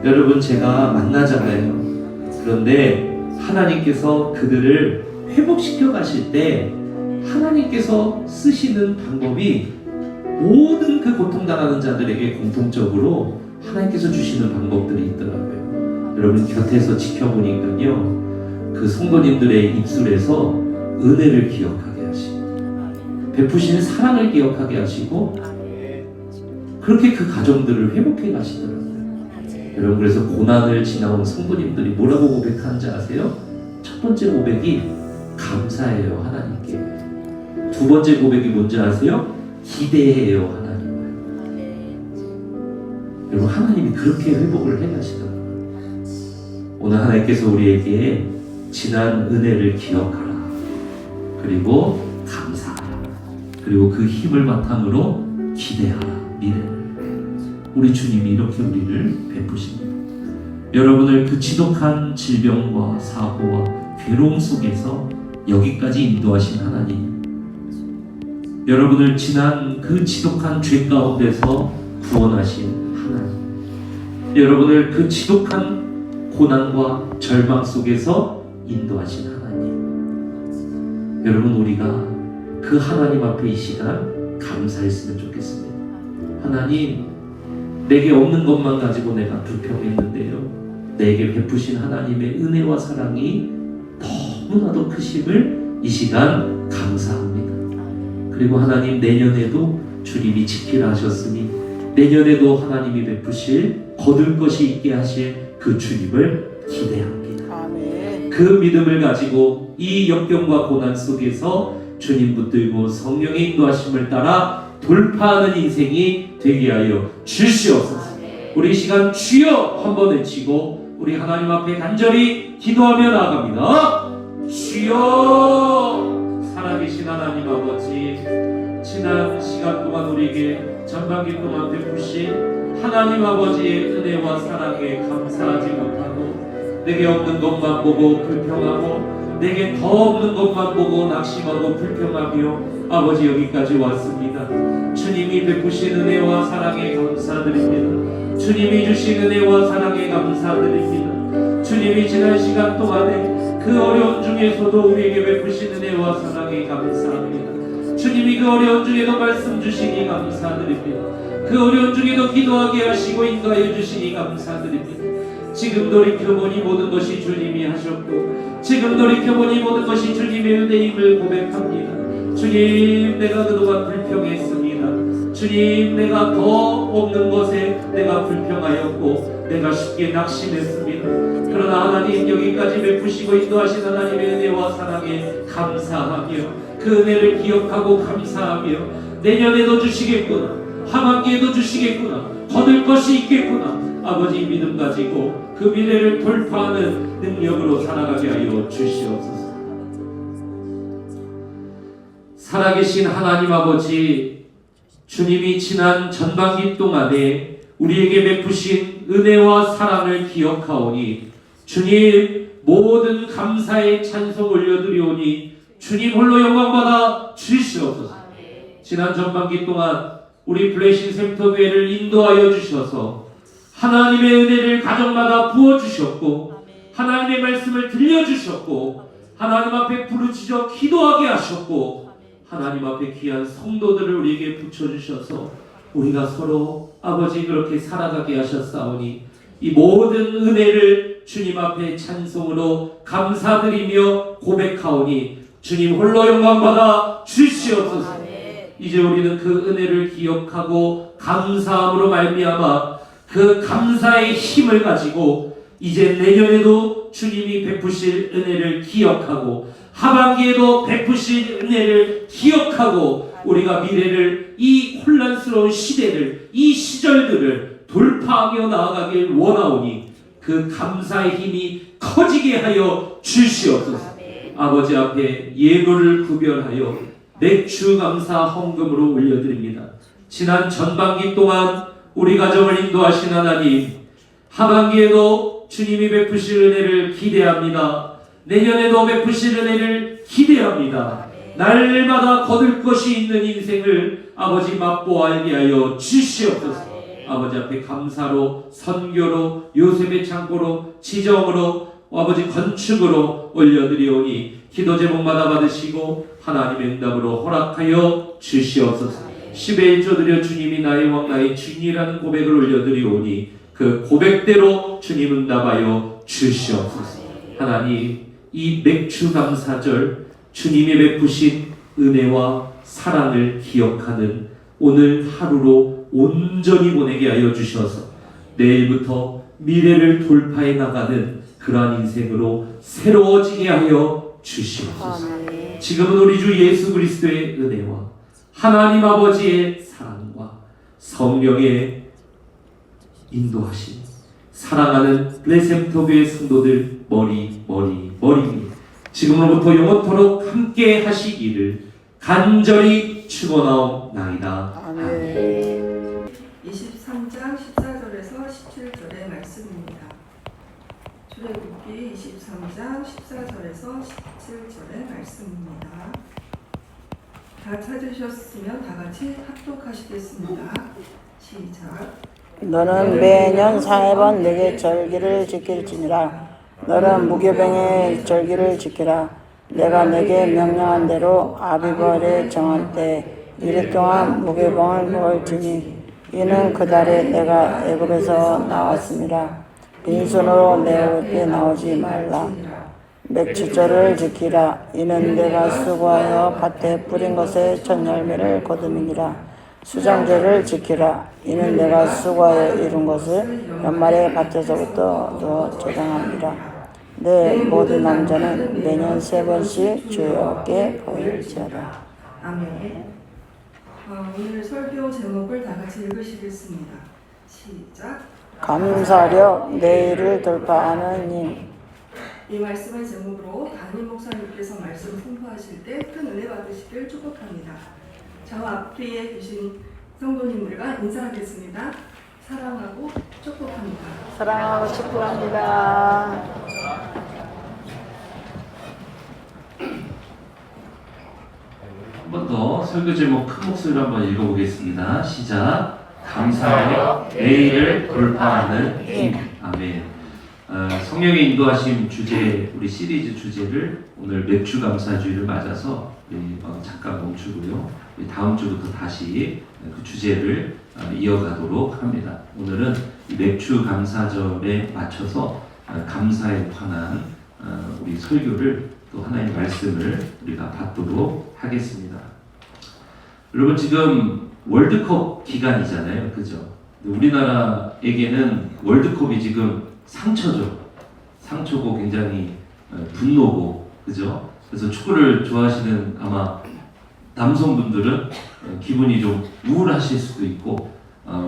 여러분, 제가 만나잖아요. 그런데 하나님께서 그들을 회복시켜 가실 때 하나님께서 쓰시는 방법이 모든 그 고통당하는 자들에게 공통적으로 하나님께서 주시는 방법들이 있더라고요. 여러분, 곁에서 지켜보니까요, 그 성도님들의 입술에서 은혜를 기억하게 하시고 베푸신 사랑을 기억하게 하시고 그렇게 그 가정들을 회복해 가시더라고요. 여러분, 그래서 고난을 지나온 성도님들이 뭐라고 고백하는지 아세요? 첫 번째 고백이 감사해요, 하나님께. 두 번째 고백이 뭔지 아세요? 기대해요, 하나님을. 여러분, 하나님이 그렇게 회복을 해가시더라고요. 오늘 하나님께서 우리에게 지난 은혜를 기억하라, 그리고 감사하라, 그리고 그 힘을 바탕으로 기대하라, 미래를. 우리 주님이 이렇게 우리를 베푸십니다. 여러분을 그 지독한 질병과 사고와 괴로움 속에서 여기까지 인도하신 하나님, 여러분을 지난 그 지독한 죄 가운데서 구원하신 하나님, 여러분을 그 지독한 고난과 절망 속에서 인도하신 하나님, 여러분, 우리가 그 하나님 앞에 이 시간 감사했으면 좋겠습니다. 하나님, 내게 없는 것만 가지고 내가 불평했는데요, 내게 베푸신 하나님의 은혜와 사랑이 너무나도 크심을 이 시간 감사합니다. 그리고 하나님, 내년에도 주님이 지키라 하셨으니 내년에도 하나님이 베푸실 거둘 것이 있게 하실 그 주님을 기대합니다. 그 믿음을 가지고 이 역경과 고난 속에서 주님 붙들고 성령의 인도하심을 따라 돌파하는 인생이 되게 하여 주시옵소서. 우리 시간 주여 한번 외치고 우리 하나님 앞에 간절히 기도하며 나아갑니다. 주여, 살아계신 하나님 아버지, 지난 시간 동안 우리에게 전반기 동안 베푸신 하나님 아버지의 은혜와 사랑에 감사하지 못하고 내게 없는 것만 보고 불평하고 내게 더 없는 것만 보고 낙심하고 불평하며 아버지 여기까지 왔습니다. 주님이 베푸신 은혜와 사랑에 감사드립니다. 주님이 주신 은혜와 사랑에 감사드립니다. 주님이 지난 시간 동안에 그 어려운 중에서도 우리에게 베푸신 은혜와 사랑에 감사합니다. 주님이 그 어려운 중에도 말씀 주시니 감사드립니다. 그 어려운 중에도 기도하게 하시고 인도하여 주시니 감사드립니다. 지금 돌이켜보니 모든 것이 주님이 하셨고 지금 돌이켜보니 모든 것이 주님의 은혜임을 고백합니다. 주님, 내가 그동안 불평했습니다. 주님, 내가 더 없는 것에 내가 불평하였고 내가 쉽게 낙심했습니다. 그러나 하나님, 여기까지 베푸시고 인도하신 하나님의 은혜와 사랑에 감사하며 그 은혜를 기억하고 감사하며 내년에도 주시겠구나, 하반기에도 주시겠구나, 거둘 것이 있겠구나, 아버지 믿음 가지고 그 미래를 돌파하는 능력으로 살아가게 하여 주시옵소서. 살아계신 하나님 아버지, 주님이 지난 전반기 동안에 우리에게 베푸신 은혜와 사랑을 기억하오니 주님, 모든 감사의 찬송 올려드리오니 주님 홀로 영광받아 주시옵소서. 지난 전반기 동안 우리 블레싱 센터교회를 인도하여 주셔서 하나님의 은혜를 가정마다 부어주셨고 하나님의 말씀을 들려주셨고 하나님 앞에 부르짖어 기도하게 하셨고 하나님 앞에 귀한 성도들을 우리에게 붙여주셔서 우리가 서로 아버지 그렇게 살아가게 하셨사오니 이 모든 은혜를 주님 앞에 찬송으로 감사드리며 고백하오니 주님 홀로 영광받아 주시옵소서. 이제 우리는 그 은혜를 기억하고 감사함으로 말미암아 그 감사의 힘을 가지고 이제 내년에도 주님이 베푸실 은혜를 기억하고 하반기에도 베푸실 은혜를 기억하고 우리가 미래를, 이 혼란스러운 시대를, 이 시절들을 돌파하며 나아가길 원하오니 그 감사의 힘이 커지게 하여 주시옵소서. 아버지 앞에 예물을 구별하여 맥주 감사 헌금으로 올려드립니다. 지난 전반기 동안 우리 가정을 인도하신 하나님, 하반기에도 주님이 베푸실 은혜를 기대합니다. 내년에도 베푸실 은혜를 기대합니다. 날마다 거둘 것이 있는 인생을 아버지 맛보아 알게 하여 주시옵소서. 아버지 앞에 감사로, 선교로, 요셉의 창고로, 지정으로, 아버지 건축으로 올려드리오니 기도 제목마다 받으시고 하나님의 응답으로 허락하여 주시옵소서. 10의 1조 드려 주님이 나의 왕 나의 주인이라는 고백을 올려드리오니 그 고백대로 주님 응답하여 주시옵소서. 하나님, 이 맥주 감사절 주님이 베푸신 은혜와 사랑을 기억하는 오늘 하루로 온전히 보내게 하여 주셔서 내일부터 미래를 돌파해 나가는 그러한 인생으로 새로워지게 하여 주시옵소서. 지금은 우리 주 예수 그리스도의 은혜와 하나님 아버지의 사랑과 성령의 인도하심, 사랑하는 레셈토교의 성도들 머리입니다. 지금으로부터 영원토록 함께 하시기를 간절히 축원하옵나이다. 아멘. 23장 14절에서 17절의 말씀입니다. 출애굽기 23장 14절에서 17절의 말씀입니다. 다 찾으셨으면 다 같이 합독하시겠습니다. 시작. 너는 매년 4번 내게 절기를 지킬지니라. 너는 무교병의 절기를 지키라. 내가 내게 명령한 대로 아비벌에 정한 때 이래 동안 무교병을 먹을지니 이는 그 달에 내가 애굽에서 나왔습니다. 빈손으로 내 앞에 나오지 말라. 맥주절을 지키라. 이는 내가 수고하여 밭에 뿌린 것의 첫 열매를 거두니라. 수정절을 지키라. 이는 내가 수고하여 이룬 것을 연말에 밭에서부터 더 저장합니다. 내 모든 남자는 매년 3번씩 주 여호와께 보일지어다. 아멘. 오늘 설교 제목을 다 같이 읽으시겠습니다. 시작. 감사력 내일을 돌파하는 힘. 이 말씀의 제목으로 담임 목사님께서 말씀 선포하실 때 큰 은혜 받으시길 축복합니다. 저와 앞뒤에 계신 성도님들과 인사하겠습니다. 사랑하고 축복합니다. 사랑하고 축복합니다. 한 번 더 설교 제목 큰 목소리로 한번 읽어보겠습니다. 시작. 감사하여 내일을 돌파하는 힘. 아멘. 성령의 인도하심 주제, 우리 시리즈 주제를 오늘 맥주 감사주의를 맞아서 잠깐 멈추고요. 다음 주부터 다시 그 주제를 이어가도록 합니다. 오늘은 이 맥주 감사절에 맞춰서 감사에 관한 우리 설교를 또 하나의 말씀을 우리가 받도록 하겠습니다. 여러분, 지금 월드컵 기간이잖아요, 그죠? 우리나라에게는 월드컵이 지금 상처고 굉장히 분노고, 그죠? 그래서 축구를 좋아하시는 아마 남성분들은 기분이 좀 우울하실 수도 있고,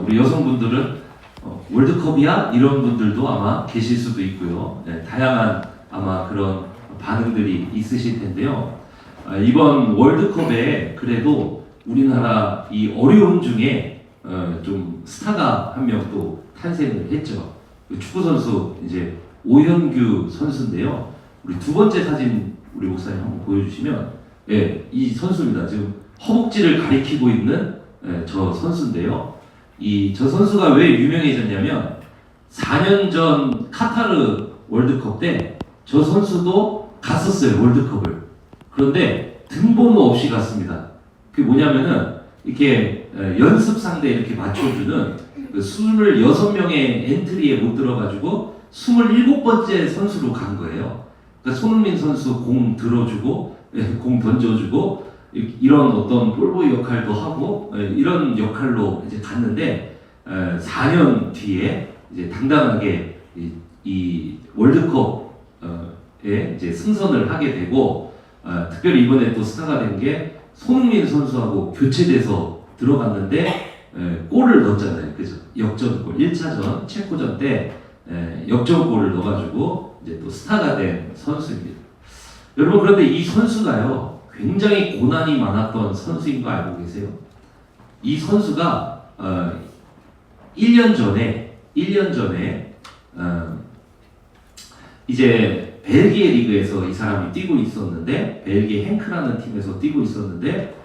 우리 여성분들은 월드컵이야? 이런 분들도 아마 계실 수도 있고요. 네, 다양한 아마 그런 반응들이 있으실 텐데요. 이번 월드컵에 그래도 우리나라 이 어려움 중에 좀 스타가 한 명 또 탄생을 했죠. 축구 선수 이제 오현규 선수인데요. 우리 두 번째 사진 우리 목사님 한번 보여주시면, 예, 이 선수입니다. 지금 허벅지를 가리키고 있는 저 선수인데요. 저 선수가 왜 유명해졌냐면 4년 전 카타르 월드컵 때 저 선수도 갔었어요, 월드컵을. 그런데 등번호 없이 갔습니다. 그게 뭐냐면은 이렇게 연습 상대 이렇게 맞춰주는 그 26명의 엔트리에 못 들어가지고 27번째 선수로 간 거예요. 그러니까 손흥민 선수 공 들어주고, 공 던져주고, 이런 어떤 볼보이 역할도 하고, 이런 역할로 이제 갔는데, 4년 뒤에 이제 당당하게 이 월드컵에 이제 승선을 하게 되고, 특별히 이번에 또 스타가 된 게 손흥민 선수하고 교체돼서 들어갔는데, 골을 넣었잖아요. 그죠? 역전골. 1차전 체코전 때 역전골을 넣어가지고 이제 또 스타가 된 선수입니다. 여러분, 그런데 이 선수가요, 굉장히 고난이 많았던 선수인 거 알고 계세요? 이 선수가 1년 전에 이제 벨기에 리그에서 이 사람이 뛰고 있었는데, 벨기에 행크라는 팀에서 뛰고 있었는데,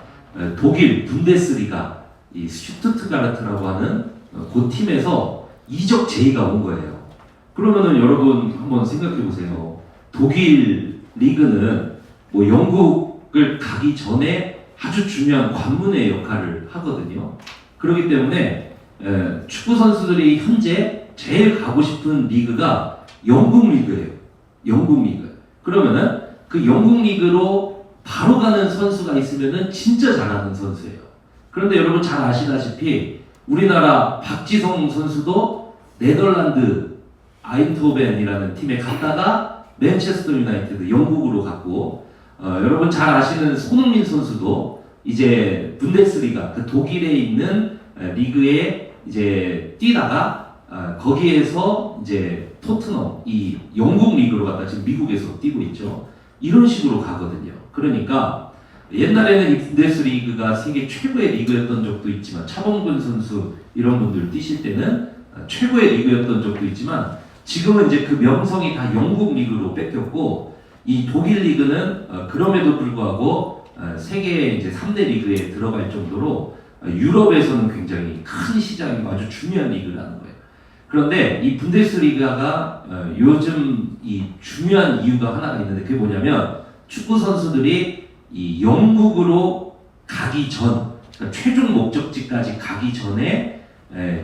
독일 분데스리가 이 슈투트가르트라고 하는 그 팀에서 이적 제의가 온 거예요. 그러면은 여러분 한번 생각해 보세요. 독일 리그는 뭐 영국을 가기 전에 아주 중요한 관문의 역할을 하거든요. 그렇기 때문에 축구 선수들이 현재 제일 가고 싶은 리그가 영국 리그예요. 영국 리그. 그러면은 그 영국 리그로 바로 가는 선수가 있으면은 진짜 잘하는 선수예요. 그런데 여러분 잘 아시다시피 우리나라 박지성 선수도 네덜란드 아인토벤이라는 팀에 갔다가 맨체스터 유나이티드 영국으로 갔고, 여러분 잘 아시는 손흥민 선수도 이제 분데스리가 그 독일에 있는 리그에 이제 뛰다가 거기에서 이제 토트넘 이 영국 리그로 갔다 지금 미국에서 뛰고 있죠. 이런 식으로 가거든요. 그러니까 옛날에는 이 분데스리그가 세계 최고의 리그였던 적도 있지만 차범근 선수 이런 분들 뛰실 때는 최고의 리그였던 적도 있지만 지금은 이제 그 명성이 다 영국 리그로 뺏겼고 이 독일 리그는 그럼에도 불구하고 세계 이제 3대 리그에 들어갈 정도로 유럽에서는 굉장히 큰 시장이고 아주 중요한 리그라는 거예요. 그런데 이 분데스리가가 요즘 이 중요한 이유가 하나가 있는데 그게 뭐냐면 축구 선수들이 이 영국으로 가기 전, 그러니까 최종 목적지까지 가기 전에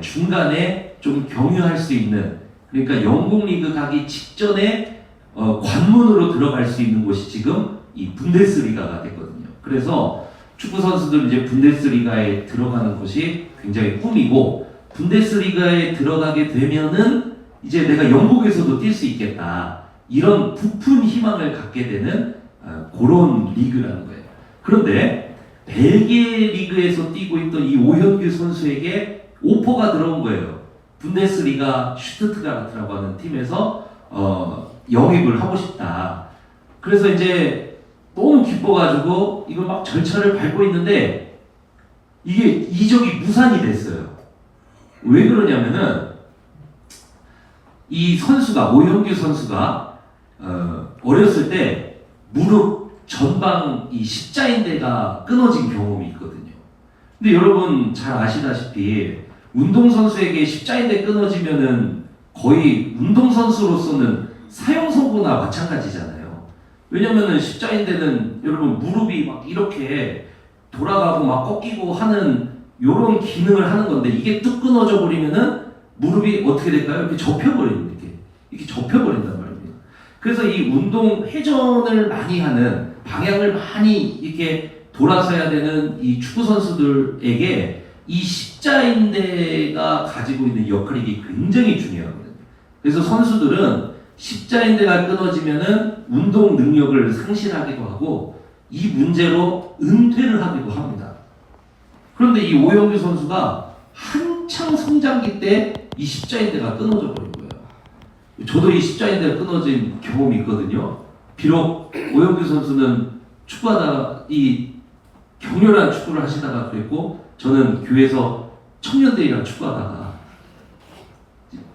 중간에 좀 경유할 수 있는, 그러니까 영국 리그 가기 직전에 관문으로 들어갈 수 있는 곳이 지금 이 분데스리가가 됐거든요. 그래서 축구 선수들 이제 분데스리가에 들어가는 것이 굉장히 꿈이고, 분데스리가에 들어가게 되면은 이제 내가 영국에서도 뛸 수 있겠다, 이런 부푼 희망을 갖게 되는 그런 리그라는 거예요. 그런데 벨기에 리그에서 뛰고 있던 이 오현규 선수에게 오퍼가 들어온 거예요. 분데스리가 슈투트가르트라고 하는 팀에서 영입을 하고 싶다. 그래서 이제 너무 기뻐가지고 이걸 막 절차를 밟고 있는데 이게 이적이 무산이 됐어요. 왜 그러냐면은 이 선수가 오현규 선수가 어렸을 때 무릎 전방 이 십자인대가 끊어진 경험이 있거든요. 근데 여러분 잘 아시다시피 운동선수에게 십자인대 끊어지면은 거의 운동선수로서는 사형선고나 마찬가지잖아요. 왜냐면은 십자인대는 여러분 무릎이 막 이렇게 돌아가고 막 꺾이고 하는 요런 기능을 하는 건데 이게 뚝 끊어져 버리면은 무릎이 어떻게 될까요? 이렇게 접혀버립니다. 이렇게 접혀버린단 말이에요. 그래서 이 운동 회전을 많이 하는, 방향을 많이 이렇게 돌아서야 되는 이 축구 선수들에게 이 십자인대가 가지고 있는 역할이 굉장히 중요하거든요. 그래서 선수들은 십자인대가 끊어지면은 운동 능력을 상실하기도 하고 이 문제로 은퇴를 하기도 합니다. 그런데 이 오영규 선수가 한창 성장기 때 이 십자인대가 끊어져 버린 거예요. 저도 이 십자인대가 끊어진 경험이 있거든요. 비록 오영규 선수는 축구하다가 이 격렬한 축구를 하시다가 그랬고, 저는 교회에서 청년들이랑 축구하다가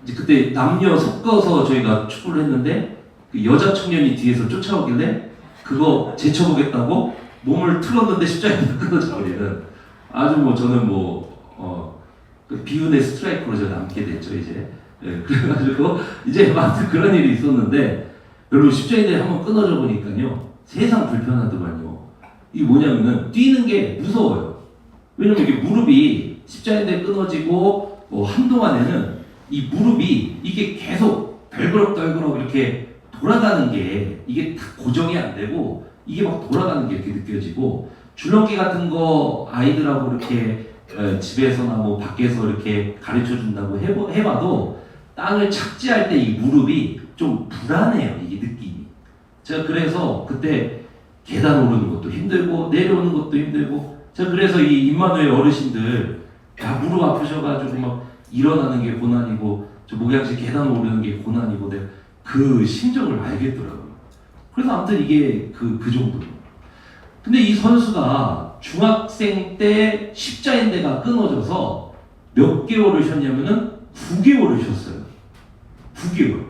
이제 그때 남녀 섞어서 저희가 축구를 했는데 그 여자 청년이 뒤에서 쫓아오길래 그거 제쳐보겠다고 몸을 틀었는데 십자인대가 끊어져 버리는, 아주 뭐 저는 그 비운의 스트라이커로 제가 남게 됐죠 이제. 그래가지고 이제 막 그런 일이 있었는데, 여러분 십자인대 한번 끊어져 보니까요 세상 불편하더만요. 이게 뭐냐면은 뛰는 게 무서워요. 왜냐면 이게 무릎이 십자인대 끊어지고 한동안에는 이 무릎이 이게 계속 덜그럭덜그럭 이렇게 돌아가는 게 이게 다 고정이 안 되고 이게 막 돌아가는 게 이렇게 느껴지고, 줄넘기 같은 거 아이들하고 이렇게 집에서나 뭐 밖에서 이렇게 가르쳐 준다고 해봐도 땅을 착지할 때 이 무릎이 좀 불안해요, 이게 느낌이. 제가 그래서 그때 계단 오르는 것도 힘들고 내려오는 것도 힘들고, 제가 그래서 이 임마누엘 어르신들 다 무릎 아프셔가지고 막 일어나는 게 고난이고 저 목양실 계단 오르는 게 고난이고 내가 그 심정을 알겠더라고요. 그래서 아무튼 이게 그 정도로. 근데 이 선수가 중학생 때 십자인대가 끊어져서 몇 개월을 쉬었냐면은 9개월을 쉬었어요. 9개월.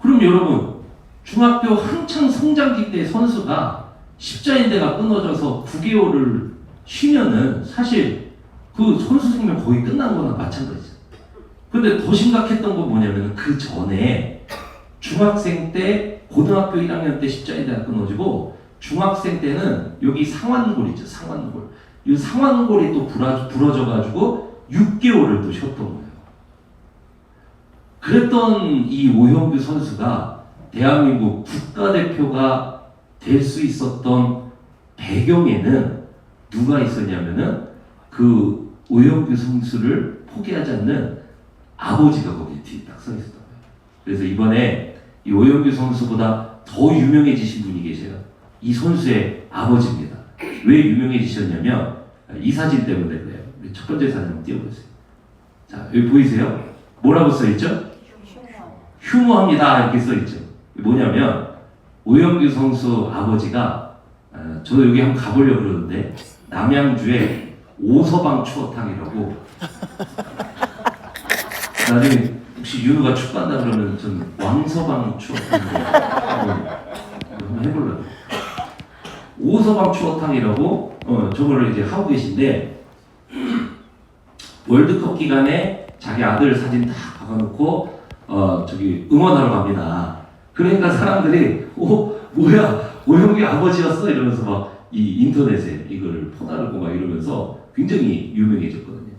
그럼 여러분 중학교 한창 성장기 때 선수가 십자인대가 끊어져서 9개월을 쉬면은 사실 그 선수 생명 거의 끝난 거나 마찬가지죠. 근데 더 심각했던 건 뭐냐면 그 전에 중학생 때 고등학교 1학년 때 십자인대가 끊어지고 중학생 때는 여기 상완골 있죠. 상완골. 이 상완골이 또 부러져가지고 6개월을 또 쉬었던 거예요. 그랬던 이 오형규 선수가 대한민국 국가대표가 될 수 있었던 배경에는 누가 있었냐면은 그 오형규 선수를 포기하지 않는 아버지가 거기 뒤에 딱 서 있었던 거예요. 그래서 이번에 이 오형규 선수보다 더 유명해지신 분이 계세요. 이 선수의 아버지입니다. 왜 유명해지셨냐면 이 사진 때문에 그래요. 첫 번째 사진 한번 띄워보세요. 자, 여기 보이세요? 뭐라고 써있죠? 휴무합니다 이렇게 써있죠. 뭐냐면 오형규 선수 아버지가 저도 여기 한번 가보려고 그러는데 남양주에 오서방 추어탕이라고 나중에 혹시 윤우가 축구한다 그러면 전 왕서방 추어탕이라고 한번 해보려고. 오서방 추어탕이라고 저거를 이제 하고 계신데 월드컵 기간에 자기 아들 사진 다 박아놓고 저기 응원하러 갑니다. 그러니까 사람들이 뭐야 오형규 아버지였어 이러면서 막 이 인터넷에 이걸 퍼나르고 막 이러면서 굉장히 유명해졌거든요.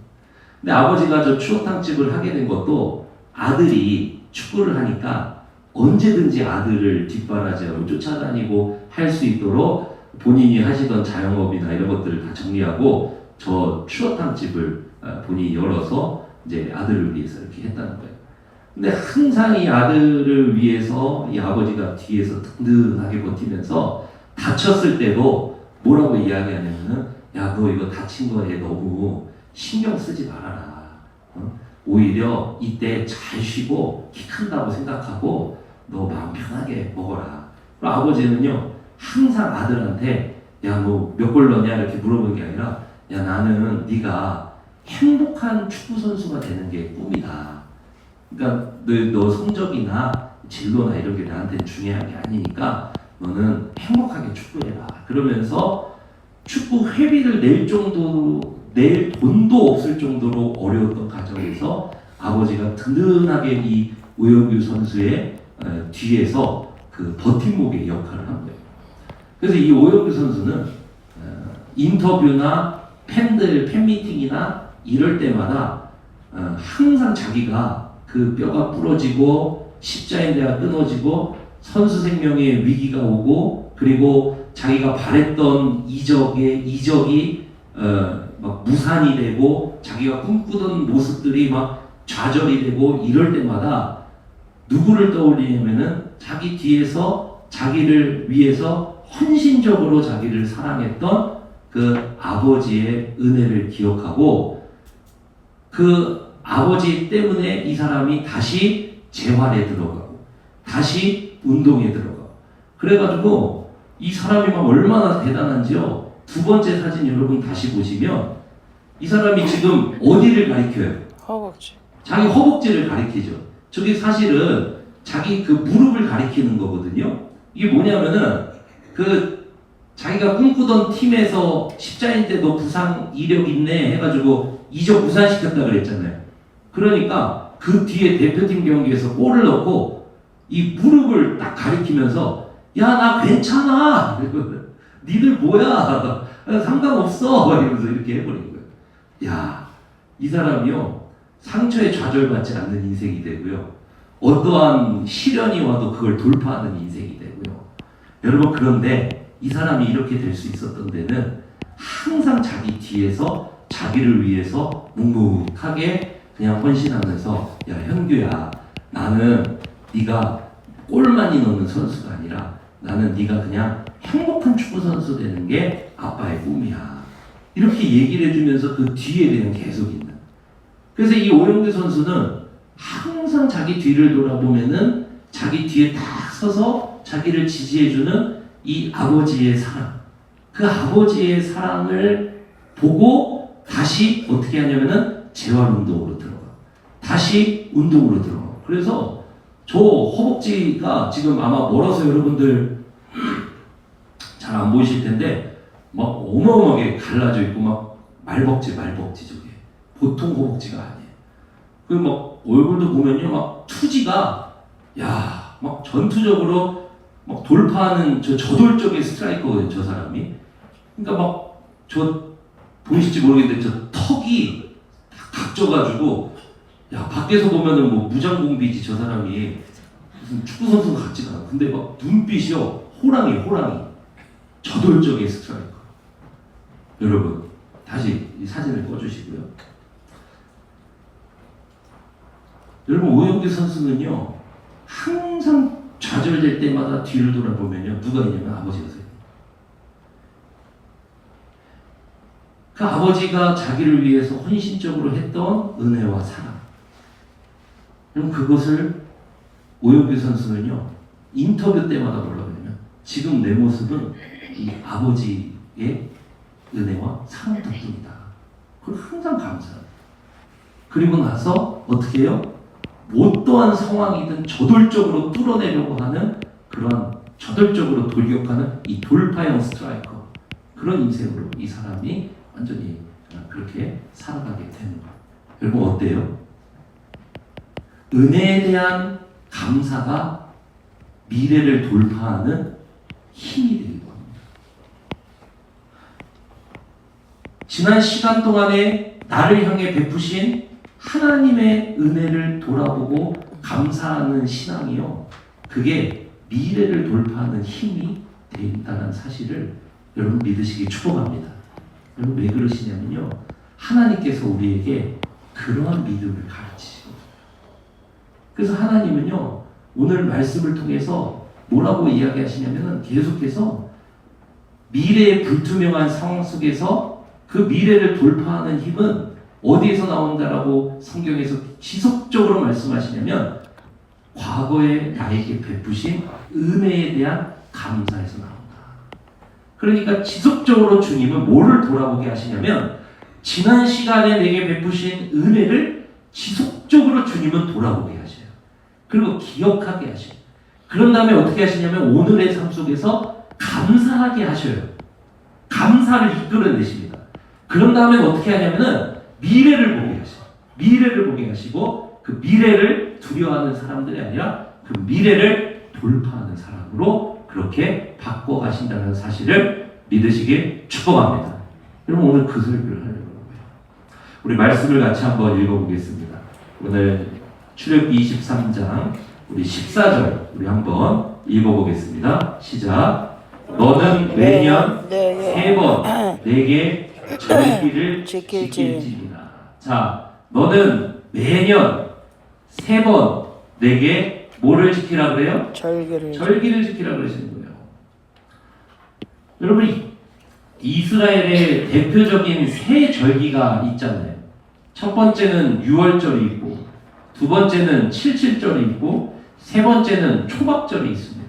근데 아버지가 저 추어탕집을 하게 된 것도 아들이 축구를 하니까 언제든지 아들을 뒷바라지하고 쫓아다니고 할 수 있도록 본인이 하시던 자영업이나 이런 것들을 다 정리하고 저 추어탕집을 본인이 열어서 이제 아들을 위해서 이렇게 했다는 거예요. 근데 항상 이 아들을 위해서 이 아버지가 뒤에서 든든하게 버티면서 다쳤을 때도 뭐라고 이야기하냐면은 야, 너 이거 다친 거에 너무 신경 쓰지 말아라. 오히려 이때 잘 쉬고 키 큰다고 생각하고 너 마음 편하게 먹어라. 그리고 아버지는요 항상 아들한테 야, 너 몇 골 넣냐 이렇게 물어보는 게 아니라 야, 나는 네가 행복한 축구 선수가 되는 게 꿈이다. 그러니까 너 성적이나 진로나 이런 게 나한테는 중요한 게 아니니까 너는 행복하게 축구해라. 그러면서 축구 회비를 낼 돈도 없을 정도로 어려웠던 가정에서 아버지가 든든하게 이 오형규 선수의 뒤에서 그 버팀목의 역할을 한 거예요. 그래서 이 오형규 선수는 인터뷰나 팬미팅이나 이럴 때마다 항상 자기가 그 뼈가 부러지고 십자인대가 끊어지고 선수 생명에 위기가 오고 그리고 자기가 바랬던 이적이 막 무산이 되고 자기가 꿈꾸던 모습들이 막 좌절이 되고 이럴 때마다 누구를 떠올리냐면은 자기 뒤에서 자기를 위해서 헌신적으로 자기를 사랑했던 그 아버지의 은혜를 기억하고 그 아버지 때문에 이 사람이 다시 재활에 들어가고 다시 운동에 들어가고 그래가지고 이 사람이 막 얼마나 대단한지요. 두 번째 사진 여러분 다시 보시면 이 사람이 지금 어디를 가리켜요? 허벅지. 자기 허벅지를 가리키죠. 저게 사실은 자기 그 무릎을 가리키는 거거든요. 이게 뭐냐면은 그 자기가 꿈꾸던 팀에서 십자인대 너 부상 이력 있네 해가지고 이적 무산시켰다 그랬잖아요. 그러니까 그 뒤에 대표팀 경기에서 골을 넣고 이 무릎을 딱 가리키면서 야, 나 괜찮아. 니들 뭐야? 상관없어. 이러면서 이렇게 해버린 거예요. 야, 이 사람이요 상처에 좌절받지 않는 인생이 되고요. 어떠한 시련이 와도 그걸 돌파하는 인생이 되고요. 여러분 그런데 이 사람이 이렇게 될 수 있었던 데는 항상 자기 뒤에서 자기를 위해서 묵묵하게 그냥 헌신하면서 야, 현규야, 나는 네가 골만이 넣는 선수가 아니라 나는 네가 그냥 행복한 축구 선수 되는 게 아빠의 꿈이야. 이렇게 얘기를 해주면서 그 뒤에 그냥 계속 있는. 그래서 이 오형규 선수는 항상 자기 뒤를 돌아보면은 자기 뒤에 딱 서서 자기를 지지해주는 이 아버지의 사랑. 그 아버지의 사랑을 보고 다시 어떻게 하냐면은 재활운동으로 들어가. 다시 운동으로 들어가. 그래서 저 허벅지가 지금 아마 멀어서 여러분들 잘 안 보이실 텐데 막 어마어마하게 갈라져 있고 막 말벅지 저게 보통 허벅지가 아니에요. 그 막 얼굴도 보면요, 막 투지가 야, 막 전투적으로 막 돌파하는 저돌적인 스트라이커거든요, 저 사람이. 그러니까 막 저 보이실지 모르겠는데 저 턱이 딱 각져가지고 야, 밖에서 보면은 뭐 무장공비지 저 사람이 무슨 축구 선수 같지가 않아. 근데 막 눈빛이요, 호랑이. 저돌적인 스트라이커. 여러분 다시 이 사진을 꺼주시고요. 여러분 오영규 선수는요 항상 좌절될 때마다 뒤를 돌아보면요 누가 있냐면 아버지가 있어요. 그 아버지가 자기를 위해서 헌신적으로 했던 은혜와 사랑. 그럼 그것을 오영규 선수는요 인터뷰 때마다 뭐라고 하냐면 지금 내 모습은 이 아버지의 은혜와 사랑 덕분이다. 그걸 항상 감사해요. 그리고 나서 어떻게 해요? 어떠한 상황이든 저돌적으로 뚫어내려고 하는 그런 저돌적으로 돌격하는 이 돌파형 스트라이커. 그런 인생으로 이 사람이 완전히 그렇게 살아가게 되는 거예요. 여러분 어때요? 은혜에 대한 감사가 미래를 돌파하는 힘이 되기도 합니다. 지난 시간 동안에 나를 향해 베푸신 하나님의 은혜를 돌아보고 감사하는 신앙이요. 그게 미래를 돌파하는 힘이 된다는 사실을 여러분 믿으시기 축복합니다. 여러분 왜 그러시냐면요. 하나님께서 우리에게 그러한 믿음을 가르치시거든요. 그래서 하나님은요. 오늘 말씀을 통해서 뭐라고 이야기하시냐면은 계속해서 미래의 불투명한 상황 속에서 그 미래를 돌파하는 힘은 어디에서 나온다라고 성경에서 지속적으로 말씀하시냐면 과거에 나에게 베푸신 은혜에 대한 감사에서 나온다. 그러니까 지속적으로 주님은 뭐를 돌아보게 하시냐면 지난 시간에 내게 베푸신 은혜를 지속적으로 주님은 돌아보게 하셔요. 그리고 기억하게 하셔요. 그런 다음에 어떻게 하시냐면 오늘의 삶 속에서 감사하게 하셔요. 감사를 이끌어내십니다. 그런 다음에 어떻게 하냐면은 미래를 보게 하셔요. 미래를 보게 하시고 그 미래를 두려워하는 사람들이 아니라 그 미래를 돌파하는 사람으로 그렇게 바꿔가신다는 사실을 믿으시길 축복합니다. 여러분 오늘 그 설교를 하려고 해요. 우리 말씀을 같이 한번 읽어보겠습니다. 오늘 출애굽기 23장 우리 14절 우리 한번 읽어보겠습니다. 시작. 너는 매년 3번 내게 절기를 지킬지니라. 자, 너는 매년 3번 내게 뭐를 지키라 그래요? 절기를 지키라 그러시는 거예요. 여러분 이스라엘의 대표적인 세 절기가 있잖아요. 첫 번째는 6월절이 있고 두 번째는 77절이 있고 세 번째는 초막절이 있습니다.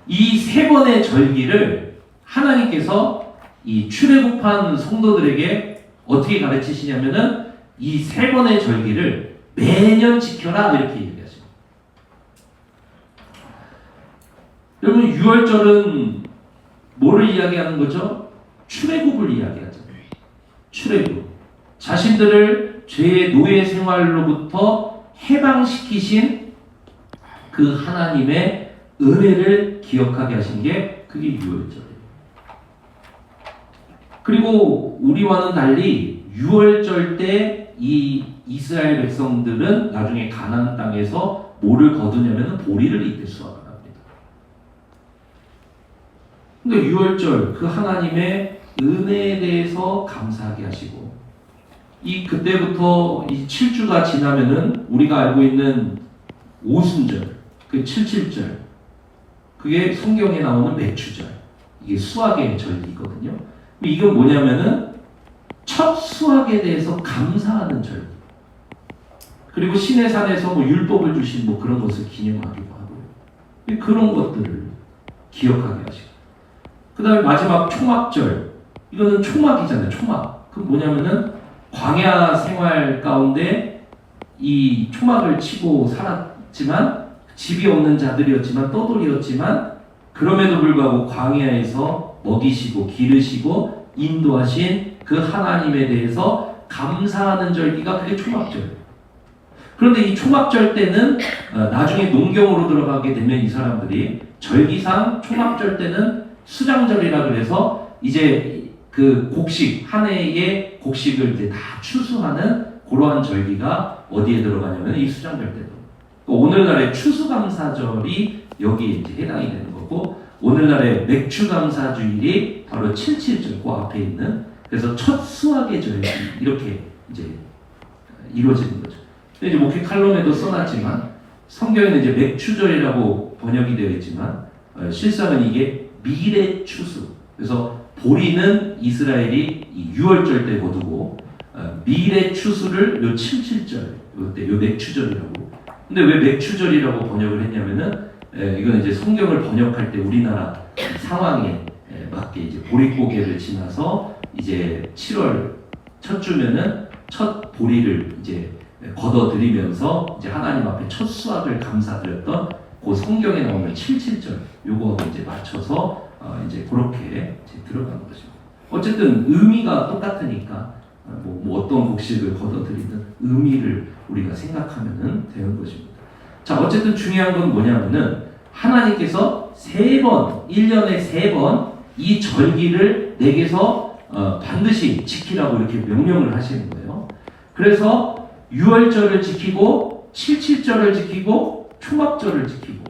이 세 번의 절기를 하나님께서 이 출애굽한 성도들에게 어떻게 가르치시냐면은 이 세 번의 절기를 매년 지켜라 이렇게 얘기하십니다. 여러분 6월절은 뭐를 이야기하는 거죠? 출애굽을 이야기하잖아요. 출애굽. 자신들을 죄의 노예 생활로부터 해방시키신 그 하나님의 은혜를 기억하게 하신 게 그게 6월절이에요. 그리고 우리와는 달리 6월절 때 이 이스라엘 백성들은 나중에 가나안 땅에서 뭐를 거두냐면 보리를 이때 수확을 합니다. 그러니까 6월절 그 하나님의 은혜에 대해서 감사하게 하시고 이 그때부터 이 7주가 지나면은 우리가 알고 있는 오순절 그 77절 그게 성경에 나오는 매추절 이게 수확의 절기거든요. 이건 뭐냐면은 첫 수확에 대해서 감사하는 절기. 그리고 신의 산에서 뭐 율법을 주신 뭐 그런 것을 기념하기도 하고요. 그런 것들을 기억하게 하시고. 그 다음에 마지막 초막절. 이거는 초막이잖아요. 초막. 그 뭐냐면은 광야 생활 가운데 이 초막을 치고 살았지만 집이 없는 자들이었지만 떠돌이었지만 그럼에도 불구하고 광야에서 먹이시고 기르시고 인도하신 그 하나님에 대해서 감사하는 절기가 그게 초막절. 그런데 이 초막절 때는 나중에 농경으로 들어가게 되면 이 사람들이 절기상 초막절 때는 수장절이라 그래서 이제 그 곡식 한 해의 곡식을 이제 다 추수하는 그러한 절기가 어디에 들어가냐면 이 수장절 때도. 오늘날의 추수감사절이 여기에 이제 해당이 되는 거고, 오늘날의 맥추감사주일이 바로 7.7절 그 앞에 있는, 그래서 첫 수확의 절기 이렇게 이제 이루어지는 거죠. 근데 이제 목회 칼럼에도 써놨지만 성경에는 이제 맥추절이라고 번역이 되어 있지만 실상은 이게 미래 추수. 그래서 보리는 이스라엘이 이 6월절 때 거두고 미래 추수를 요 7.7절 요때 요 맥추절이라고. 근데 왜 맥추절이라고 번역을 했냐면은 이건 이제 성경을 번역할 때 우리나라 상황에 맞게 이제 보릿고개를 지나서 이제 7월 첫 주면은 첫 보리를 이제 걷어들이면서 이제 하나님 앞에 첫 수확을 감사드렸던 그 성경에 나오는 7.7절 요거하고 이제 맞춰서 이제 그렇게 이제 들어가는 거죠. 어쨌든 의미가 똑같으니까 뭐 어떤 곡식을 걷어들이든 의미를 우리가 생각하면은 되는 것입니다. 자, 어쨌든 중요한 건 뭐냐면은 하나님께서 3번, 1년에 3번 이 절기를 내게서 반드시 지키라고 이렇게 명령을 하시는 거예요. 그래서 6월절을 지키고 7.7절을 지키고 초막절을 지키고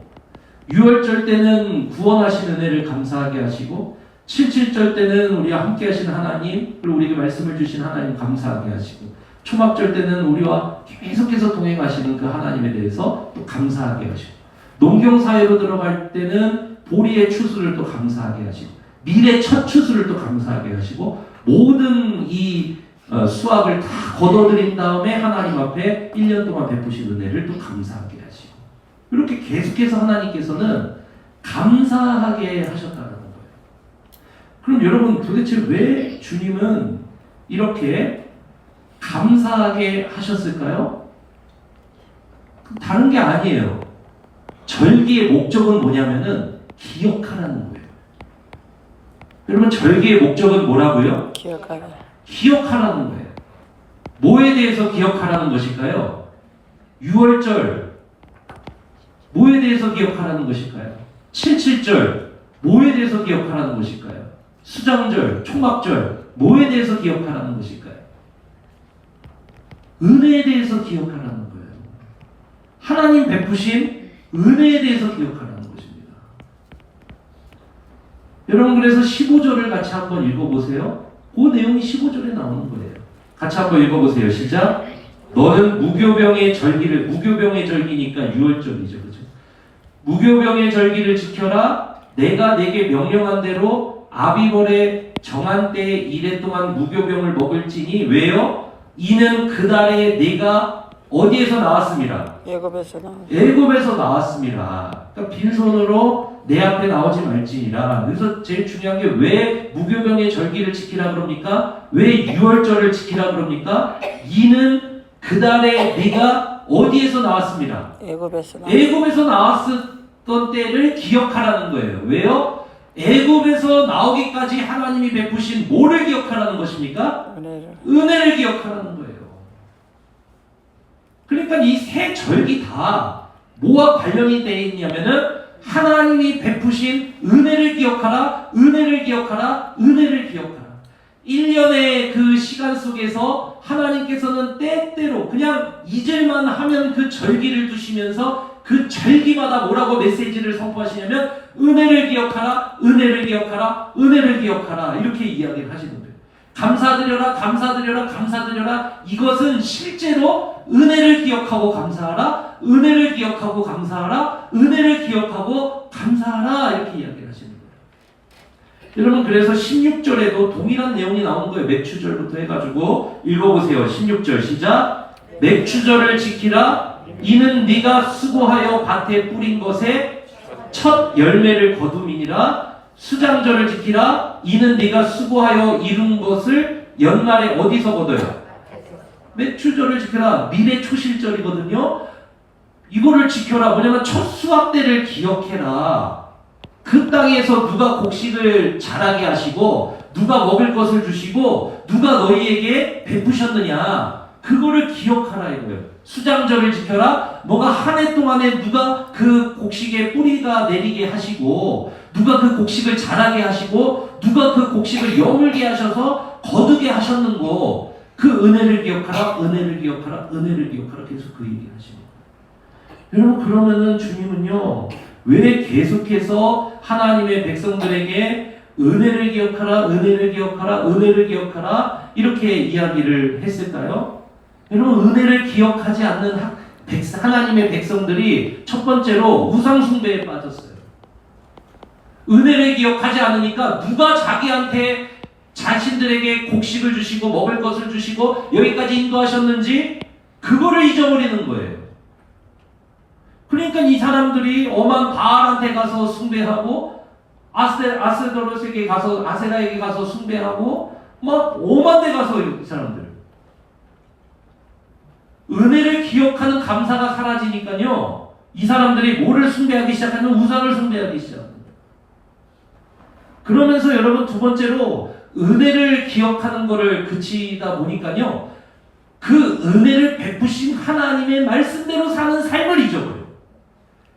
6월절 때는 구원하신 은혜를 감사하게 하시고 7.7절 때는 우리와 함께 하신 하나님 그리고 우리에게 말씀을 주신 하나님 감사하게 하시고 초막절 때는 우리와 계속해서 동행하시는 그 하나님에 대해서 또 감사하게 하시고 농경사회로 들어갈 때는 보리의 추수를 또 감사하게 하시고 밀의 첫 추수를 또 감사하게 하시고 모든 이 수확을 다 걷어들인 다음에 하나님 앞에 1년 동안 베푸신 은혜를 또 감사하게 하시고 이렇게 계속해서 하나님께서는 감사하게 하셨다는 거예요. 그럼 여러분 도대체 왜 주님은 이렇게 감사하게 하셨을까요? 다른 게 아니에요. 절기의 목적은 뭐냐면은 기억하라는 거예요. 여러분 절기의 목적은 뭐라고요? 기억하라는 거예요. 뭐에 대해서 기억하라는 것일까요? 6월절 뭐에 대해서 기억하라는 것일까요? 7.7절 뭐에 대해서 기억하라는 것일까요? 수장절, 초막절 뭐에 대해서 기억하라는 것일까요? 은혜에 대해서 기억하라는 거예요. 하나님 베푸신 은혜에 대해서 기억하라는 것입니다. 여러분 그래서 15절을 같이 한번 읽어보세요. 그 내용이 15절에 나오는 거예요. 같이 한번 읽어보세요. 시작. 너는 무교병의 절기를, 무교병의 절기니까 6월절이죠. 그죠? 무교병의 절기를 지켜라. 내가 내게 명령한 대로 아비벌의 정한 때에 이래 동안 무교병을 먹을지니 왜요? 이는 그달에 네가 어디에서 나왔습니다. 애굽에서 나왔습니다. 그러니까 빈손으로 내 앞에 나오지 말지니라. 그래서 제일 중요한 게 왜 무교병의 절기를 지키라 그럽니까? 왜 6월절을 지키라 그럽니까? 이는 그달에 네가 어디에서 나왔습니다. 애굽에서 나왔었던 때를 기억하라는 거예요. 왜요? 애굽에서 나오기까지 하나님이 베푸신 뭐를 기억하라는 것입니까? 은혜를 기억하라는 거예요. 그러니까 이 세 절기 다 뭐와 관련이 되어 있냐면은 하나님이 베푸신 은혜를 기억하라, 은혜를 기억하라, 은혜를 기억하라. 1년의 그 시간 속에서 하나님께서는 때때로 그냥 잊을만 하면 그 절기를 두시면서 그 절기마다 뭐라고 메시지를 선포하시냐면 은혜를 기억하라, 은혜를 기억하라, 은혜를 기억하라 이렇게 이야기를 하시는 거예요. 감사드려라, 감사드려라, 감사드려라. 이것은 실제로 은혜를 기억하고 감사하라, 은혜를 기억하고 감사하라, 은혜를 기억하고 감사하라 이렇게 이야기를 하시는 거예요. 여러분 그래서 16절에도 동일한 내용이 나오는 거예요. 맥추절부터 해가지고 읽어보세요. 16절 시작. 맥추절을 지키라. 이는 네가 수고하여 밭에 뿌린 것에 첫 열매를 거둠이니라. 수장절을 지키라. 이는 네가 수고하여 이룬 것을 연말에 어디서 거둬요? 맥추절을 지켜라. 미래 초실절이거든요. 이거를 지켜라. 뭐냐면 첫 수확 때를 기억해라. 그 땅에서 누가 곡식을 자라게 하시고 누가 먹을 것을 주시고 누가 너희에게 베푸셨느냐. 그거를 기억하라 이거예요. 수장절을 지켜라. 뭐가 한 해 동안에 누가 그 곡식에 뿌리가 내리게 하시고, 누가 그 곡식을 자라게 하시고, 누가 그 곡식을 여물게 하셔서 거두게 하셨는고, 그 은혜를 기억하라, 은혜를 기억하라, 은혜를 기억하라. 계속 그 얘기 하시는 거예요. 여러분, 그러면은 주님은요, 왜 계속해서 하나님의 백성들에게 은혜를 기억하라, 은혜를 기억하라, 은혜를 기억하라 이렇게 이야기를 했을까요? 여러분, 은혜를 기억하지 않는 하나님의 백성들이 첫 번째로 우상숭배에 빠졌어요. 은혜를 기억하지 않으니까 누가 자기한테 자신들에게 곡식을 주시고 먹을 것을 주시고 여기까지 인도하셨는지 그거를 잊어버리는 거예요. 그러니까 이 사람들이 엄한 바알한테 가서 숭배하고 아세도로스에게 가서 아세라에게 가서 숭배하고 막 오만 데 가서 이 사람들 은혜를 기억하는 감사가 사라지니까요, 이 사람들이 뭐를 숭배하기 시작하면 우상을 숭배하기 시작합니다. 그러면서 여러분, 두 번째로 은혜를 기억하는 거를 그치다 보니까요, 그 은혜를 베푸신 하나님의 말씀대로 사는 삶을 잊어버려요.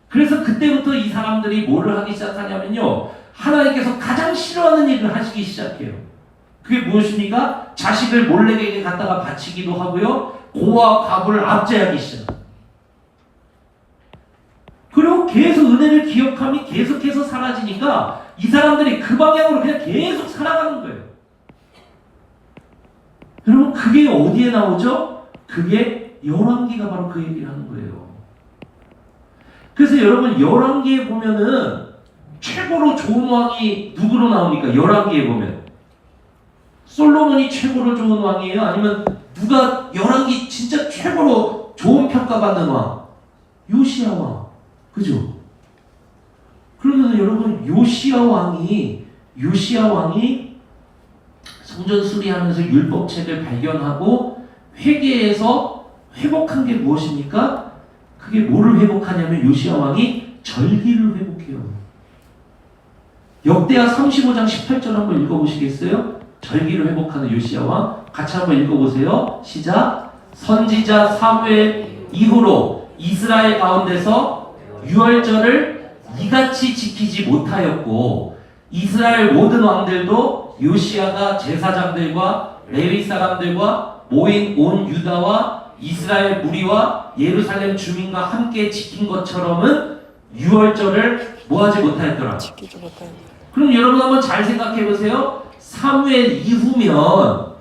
그래서 그때부터 이 사람들이 뭐를 하기 시작하냐면요, 하나님께서 가장 싫어하는 일을 하시기 시작해요. 그게 무엇입니까? 자식을 몰래에게 갖다가 바치기도 하고요, 고아와 과부를 압제하기 시작합니다. 그리고 계속 은혜를 기억함이 계속해서 사라지니까 이 사람들이 그 방향으로 그냥 계속 살아가는 거예요. 여러분, 그게 어디에 나오죠? 그게 열왕기가 바로 그 얘기를 하는 거예요. 그래서 여러분, 열왕기에 보면은 최고로 좋은 왕이 누구로 나옵니까? 열왕기에 보면 솔로몬이 최고로 좋은 왕이에요? 아니면 누가 열왕기 진짜 최고로 좋은 평가받는 왕? 요시야 왕. 그죠? 그러면 여러분, 요시야 왕이 성전 수리하면서 율법책을 발견하고 회개해서 회복한 게 무엇입니까? 그게 뭐를 회복하냐면 요시야 왕이 절기를 회복해요. 역대하 35장 18절 한번 읽어보시겠어요? 절기를 회복하는 요시야 왕. 같이 한번 읽어보세요. 시작. 선지자 사무엘 이후로 이스라엘 가운데서 유월절을 이같이 지키지 못하였고, 이스라엘 모든 왕들도 요시야가 제사장들과 레위 사람들과 모인 온 유다와 이스라엘 무리와 예루살렘 주민과 함께 지킨 것처럼은 유월절을 뭐하지 못하였더라. 지키지 못하였다. 그럼 여러분 한번 잘 생각해 보세요. 사무엘 이후면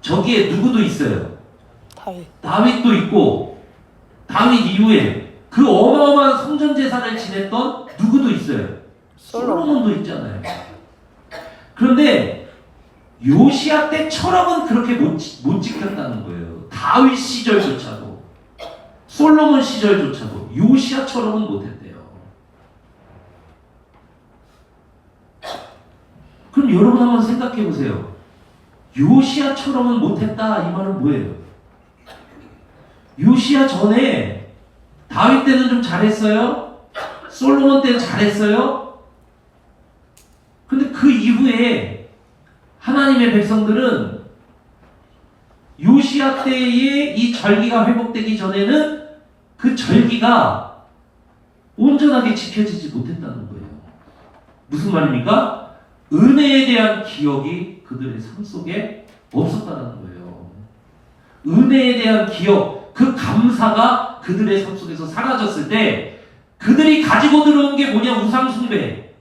저기에 누구도 있어요. 다윗도 있고, 다윗 이후에 그 어마어마한 성전 제사를 지냈던 누구도 있어요. 솔로몬도 있잖아요. 그런데 요시야 때처럼은 그렇게 못 지켰다는 거예요. 다윗 시절조차도, 솔로몬 시절조차도 요시야처럼은 못했대요. 그럼 여러분 한번 생각해 보세요. 요시야처럼은 못했다 이 말은 뭐예요? 요시야 전에 다윗 때는 좀 잘했어요? 솔로몬 때는 잘했어요? 근데 그 이후에 하나님의 백성들은 요시야 때의 이 절기가 회복되기 전에는 그 절기가 온전하게 지켜지지 못했다는 거예요. 무슨 말입니까? 은혜에 대한 기억이 그들의 삶 속에 없었다는 거예요. 은혜에 대한 기억, 그 감사가 그들의 삶 속에서 사라졌을 때 그들이 가지고 들어온 게 뭐냐? 우상숭배.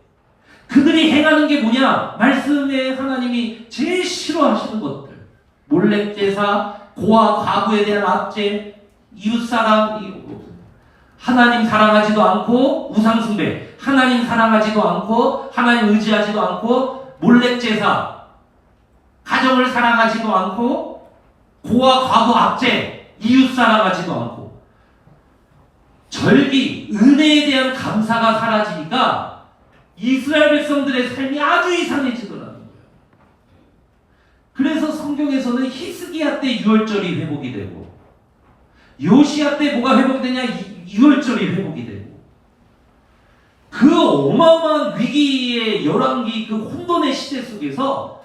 그들이 행하는 게 뭐냐? 말씀에 하나님이 제일 싫어하시는 것들. 몰렉제사, 고아 과부에 대한 압제, 이웃사랑, 하나님 사랑하지도 않고 우상숭배, 하나님 사랑하지도 않고 하나님 의지하지도 않고 몰렉제사, 가정을 사랑하지도 않고 고아 과부 압제, 이웃 사랑하지도 않고, 절기, 은혜에 대한 감사가 사라지니까 이스라엘 백성들의 삶이 아주 이상해지더라는 거예요. 그래서 성경에서는 히스기야 때 유월절이 회복이 되고, 요시야 때 뭐가 회복되냐? 유월절이 회복이 되고, 그 어마어마한 위기의 열왕기 그 혼돈의 시대 속에서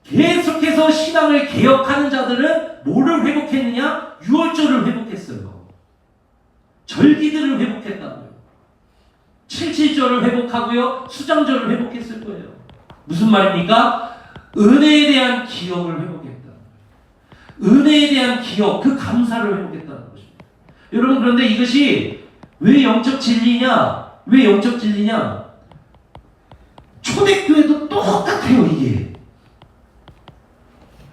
계속해서 신앙을 개혁하는 자들은 뭐를 회복했느냐? 유월절을 회복했어요. 절기들을 회복했다고요. 77절을 회복하고요. 수장절을 회복했을 거예요. 무슨 말입니까? 은혜에 대한 기억을 회복했다. 은혜에 대한 기억, 그 감사를 회복했다는 것입니다. 여러분, 그런데 이것이 왜 영적 진리냐? 왜 영적 진리냐? 초대교회도 똑같아요, 이게.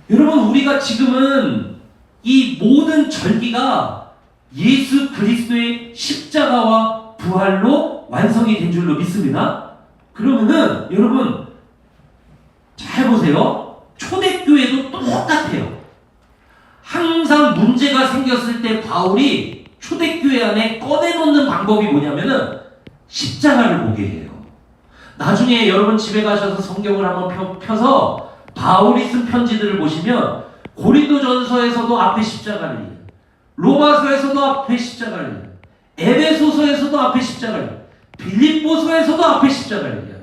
여러분, 우리가 지금은 이 모든 절기가 예수 그리스도의 십자가와 부활로 완성이 된 줄로 믿습니다. 그러면은 여러분 잘 보세요. 초대교회도 똑같아요. 항상 문제가 생겼을 때 바울이 초대교회 안에 꺼내놓는 방법이 뭐냐면은 십자가를 보게 해요. 나중에 여러분 집에 가셔서 성경을 한번 펴서 바울이 쓴 편지들을 보시면 고린도전서에서도 앞에 십자가를 얘기해요. 로마서에서도 앞에 십자가를 얘기해요. 에베소서에서도 앞에 십자가를 얘기해요. 빌립보서에서도 앞에 십자가를 얘기해요.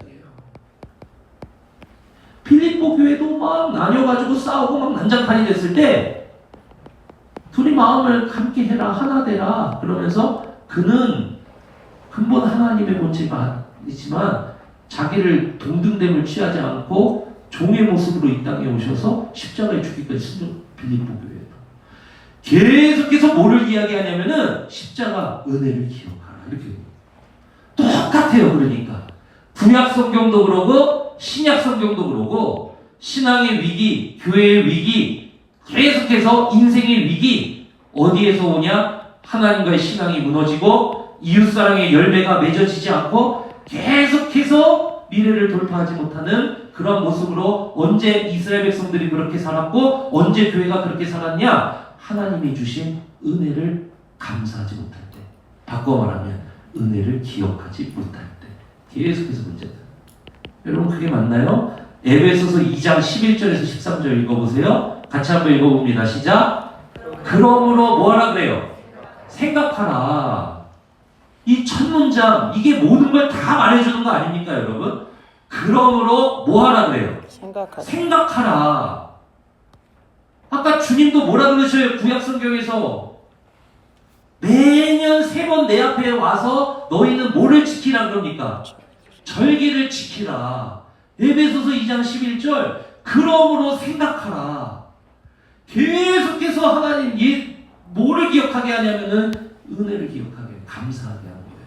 빌립보 교회도 막 나뉘어가지고 싸우고 막 난장판이 됐을 때 둘이 마음을 함께 해라, 하나 되라 그러면서 그는 근본 하나님의 본체가 있지만 자기를 동등됨을 취하지 않고 종의 모습으로 이 땅에 오셔서 십자가에 죽기까지 순종 빌립보 교회예요. 계속해서 뭐를 이야기하냐면은 십자가 은혜를 기억하라 이렇게 똑같아요. 그러니까 구약 성경도 그러고 신약 성경도 그러고 신앙의 위기, 교회의 위기, 계속해서 인생의 위기 어디에서 오냐? 하나님과의 신앙이 무너지고 이웃사랑의 열매가 맺어지지 않고 계속해서 미래를 돌파하지 못하는 그런 모습으로 언제 이스라엘 백성들이 그렇게 살았고 언제 교회가 그렇게 살았냐? 하나님이 주신 은혜를 감사하지 못할 때, 바꿔 말하면 은혜를 기억하지 못할 때 계속해서 문제다. 여러분 그게 맞나요? 에베소서 2장 11절에서 13절 읽어보세요. 같이 한번 읽어봅니다. 시작. 그러므로 뭐하라 그래요? 생각하라. 이 첫 문장 이게 모든 걸 다 말해주는 거 아닙니까 여러분? 그러므로 뭐하라 그래요? 생각하라. 아까 주님도 뭐라 그러셔요? 구약 성경에서 매년 3번 내 앞에 와서 너희는 뭐를 지키라 그럽니까? 절기를 지키라. 에베소서 2장 11절 그러므로 생각하라. 계속해서 하나님 뭐를 기억하게 하냐면은 은혜를 기억하게 감사하게 하는 거예요.